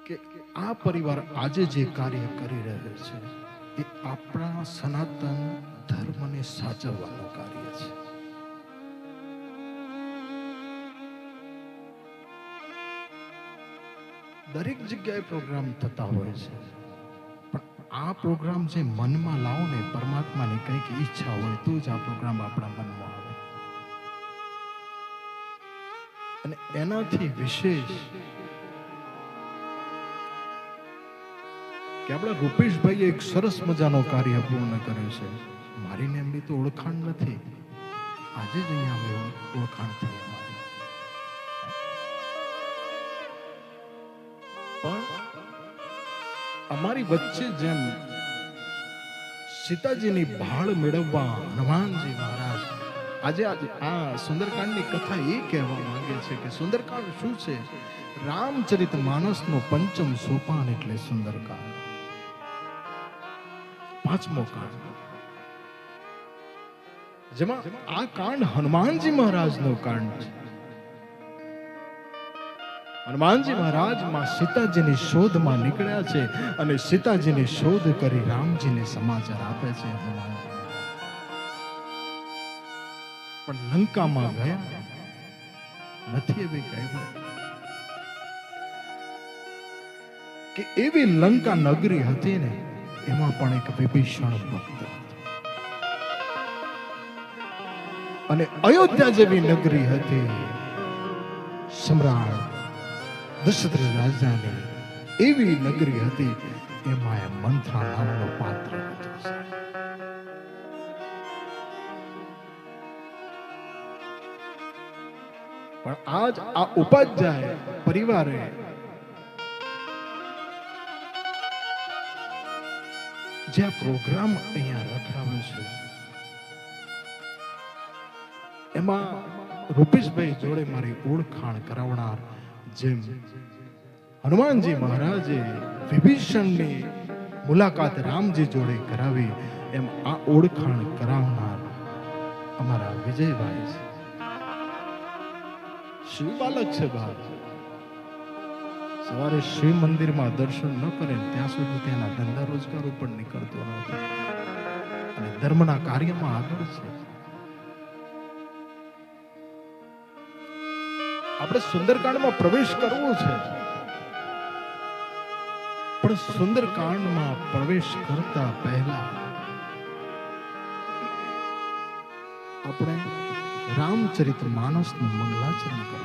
કે આ પરિવાર આજે જે કાર્ય કરી રહ્યો છે એ આપણા સનાતન ધર્મને સાચવવાનું કાર્ય છે. દરેક જગ્યાએ પ્રોગ્રામ થતા હોય છે, પણ આ પ્રોગ્રામ જે મનમાં લાવો ને, પરમાત્માની કંઈક ઈચ્છા હોય તો જ આ પ્રોગ્રામ આપણા મનમાં આવે. અને એનાથી વિશેષ કે આપણા રૂપેશભાઈએ એક સરસ મજાનો કાર્ય પૂર્ણ કર્યું છે. મારી ને એમની તો ઓળખાણ નથી, આજે જ અહીંયા ઓળખાણ થઈ અમારી. પણ અમારી વચ્ચે જેમ સીતાજીની ભાળ મેળવવા હનુમાનજી મહારાજ આજે આ સુંદરકાંડની કથા એ કહેવા માંગે છે કે સુંદરકાંડ શું છે? રામચરિત માનસનો પંચમ સોપાન એટલે સુંદરકાંડ, પાંચમો કાંડ, જેમાં આ કાંડ હનુમાનજી મહારાજનો કાંડ છે. હનુમાનજી મહારાજ માં સીતાજીની શોધમાં નીકળ્યા છે અને સીતાજીની શોધ કરી રામજીને સમાચાર આપે છે. હનુમાનજી પણ લંકામાં ગયા નથી. એવી કહેવાય કે એવી લંકા નગરી હતી ને, એમાં પણ એક વિભીષણ ભક્ત હતો. અને અયોધ્યા જેવી નગરી હતી, સમ્રાટ દશરથ રાજાની એવી નગરી હતી, એમાં મંથરા નામનો પાત્ર હતો. પણ આજ આ ઉપાધ્યાય પરિવારે જે આ પ્રોગ્રામ અહીંયા રખાવ્યો છે, એમાં રૂપેશભાઈ જોડે મારી ઓળખાણ કરાવનાર, જેમ હનુમાનજી મહારાજે વિભીષણની મુલાકાત રામજી જોડે કરાવી, એમ આ ઓળખાણ કરાવનાર અમારા વિજયભાઈ છે. શિવ બાલક છે બાપ. સવારે શિવ મંદિરમાં દર્શન ન કરે ત્યાં સુધી તેના ધંધા રોજગાર ઉપર નીકળતો નથી અને ધર્મના કાર્યમાં આગળ છે. આપણે સુંદરકાંડમાં પ્રવેશ કરવો છે, પણ સુંદરકાંડમાં પ્રવેશ કરતા પહેલા આપણે રામચરિત માનસનું મંગલાચરણ કરવું.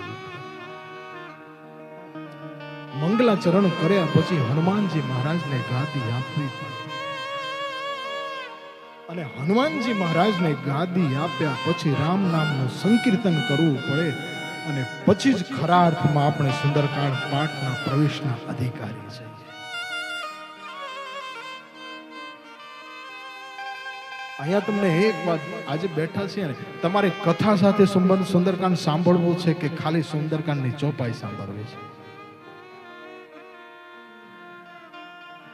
મંગલાચરણ કર્યા પછી હનુમાનજી મહારાજને ગાદી આપવી અને હનુમાનજી મહારાજને ગાદી આપ્યા પછી રામ નામનું સંકીર્તન કરવું પડે અને પછી જ ખરા અર્થમાં આપણે સુંદરકાંડ પાઠના પ્રવેશના અધિકારી છે. અહીંયા તમને એક વાત, આજે બેઠા છે ને, તમારે કથા સાથે સંબંધ સુંદરકાંડ સાંભળવું છે કે ખાલી સુંદરકાંડની ચોપાઈ સાંભળવી છે?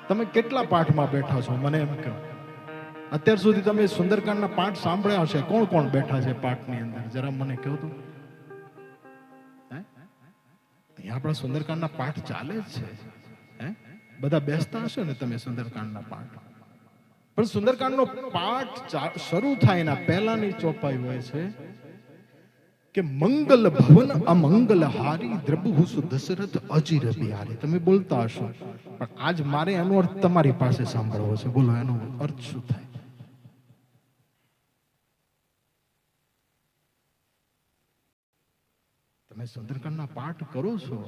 તમે કેટલા પાઠમાં બેઠા છો મને એમ કહો. અત્યાર સુધી તમે સુંદરકાંડના પાઠ સાંભળ્યા હશે. કોણ કોણ બેઠા છે પાઠની અંદર? જરા મને કહો તો. અહીંયા આપણા સુંદરકાંડના પાઠ ચાલે જ છે. બધા બેસતા હશો ને તમે સુંદરકાંડના પાઠ? પણ સુંદરકાંડનો પાઠ શરૂ થાય એના પહેલાની ચોપાઈ હોય છે કે મંગલ ભવન અમંગલ હારી દ્રબહુસુ દશરથ અજીર બિહારી. તમે બોલતા હશો, પણ આજ મારે એનો અર્થ તમારી પાસે સાંભળવો છે. બોલો, એનો અર્થ શું થાય? તમે સુંદરકાંડના પાઠ કરો છો